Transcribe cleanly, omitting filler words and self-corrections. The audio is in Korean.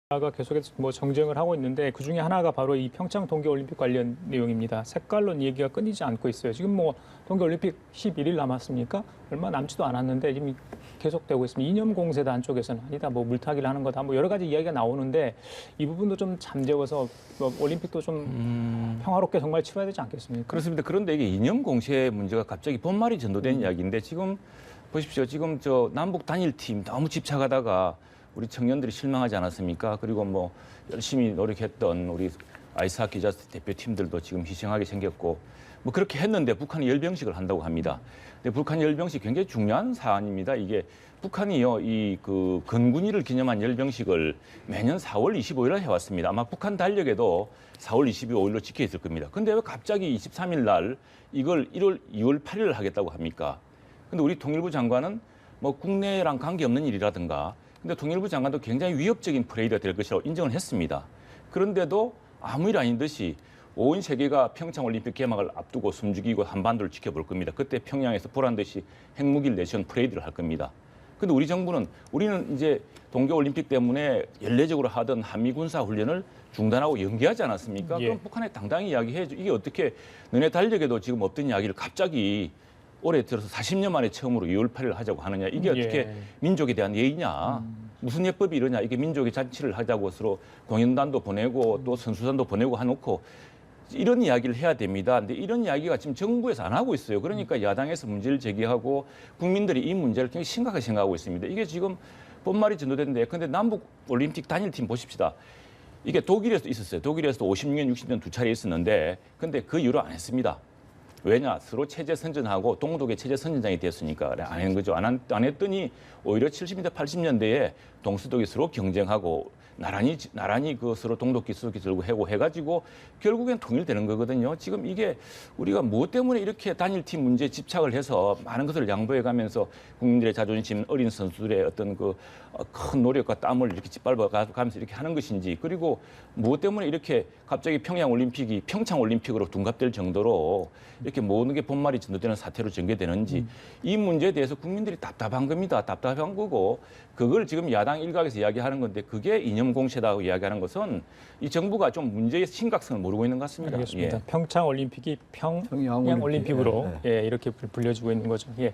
가 계속해서 뭐 정쟁을 하고 있는데 그 중에 하나가 바로 이 평창 동계올림픽 관련 내용입니다. 색깔론 얘기가 끊이지 않고 있어요. 지금 뭐 동계올림픽 11일 남았습니까? 얼마 남지도 않았는데 지금 계속되고 있습니다. 이념 공세다 한쪽에서는 아니다, 뭐 물타기를 하는 거다, 뭐 여러 가지 이야기가 나오는데 이 부분도 좀 잠재워서 뭐 올림픽도 좀 평화롭게 정말 치러야 되지 않겠습니까? 그렇습니다. 그런데 이게 이념 공세 문제가 갑자기 본말이 전도된 이야기인데 지금 보십시오. 지금 저 남북 단일팀 너무 집착하다가 우리 청년들이 실망하지 않았습니까? 그리고 뭐 열심히 노력했던 우리 아이스하키 기자 대표팀들도 지금 희생하게 생겼고 뭐 그렇게 했는데 북한이 열병식을 한다고 합니다. 근데 북한 열병식 굉장히 중요한 사안입니다. 이게 북한이요, 이 그 건군일을 기념한 열병식을 매년 4월 25일에 해왔습니다. 아마 북한 달력에도 4월 25일로 찍혀 있을 겁니다. 근데 왜 갑자기 23일 날 이걸 2월 8일을 하겠다고 합니까? 근데 우리 통일부 장관은 뭐 국내랑 관계없는 일이라든가 근데 통일부 장관도 굉장히 위협적인 프레이드가 될 것이라고 인정을 했습니다. 그런데도 아무 일 아닌 듯이 온 세계가 평창올림픽 개막을 앞두고 숨죽이고 한반도를 지켜볼 겁니다. 그때 평양에서 보란 듯이 핵무기를 내세운 프레이드를 할 겁니다. 근데 우리 정부는 우리는 이제 동계올림픽 때문에 연례적으로 하던 한미군사훈련을 중단하고 연기하지 않았습니까? 예. 그럼 북한에 당당히 이야기해야죠. 이게 어떻게 너네 달력에도 지금 없던 이야기를 갑자기 올해 들어서 40년 만에 처음으로 2월 8일 하자고 하느냐. 이게 어떻게 예. 민족에 대한 예의냐. 무슨 예법이 이러냐. 이게 민족의 잔치를 하자고 서로 공연단도 보내고 또 선수단도 보내고 해놓고 이런 이야기를 해야 됩니다. 근데 이런 이야기가 지금 정부에서 안 하고 있어요. 그러니까 야당에서 문제를 제기하고 국민들이 이 문제를 굉장히 심각하게 생각하고 있습니다. 이게 지금 본말이 전도됐는데 근데 남북 올림픽 단일팀 보십시다. 이게 독일에서 있었어요. 독일에서도 56년, 60년 두 차례 있었는데 근데 그 이후로 안 했습니다. 왜냐? 서로 체제 선전하고 동독의 체제 선전장이 됐으니까 안 한 거죠. 안 했더니 오히려 70년대, 80년대에 동서독이 서로 경쟁하고 나란히 그 서로 동독 기수독이 들고 해고 해가지고 결국엔 통일되는 거거든요. 지금 이게 우리가 무엇 때문에 이렇게 단일팀 문제에 집착을 해서 많은 것을 양보해가면서 국민들의 자존심, 어린 선수들의 어떤 그 큰 노력과 땀을 이렇게 짓밟아가면서 이렇게 하는 것인지 그리고 무엇 때문에 이렇게 갑자기 평양올림픽이 평창올림픽으로 둔갑될 정도로 이렇게 모든 게 본말이 전도되는 사태로 전개되는지 이 문제에 대해서 국민들이 답답한 겁니다. 답답한 거고 그걸 지금 야당 일각에서 이야기하는 건데 그게 이념 공세다고 이야기하는 것은 이 정부가 좀 문제의 심각성을 모르고 있는 것 같습니다. 알겠습니다. 예. 평창올림픽이 평양올림픽으로 예, 예, 이렇게 불려지고 있는 거죠. 예.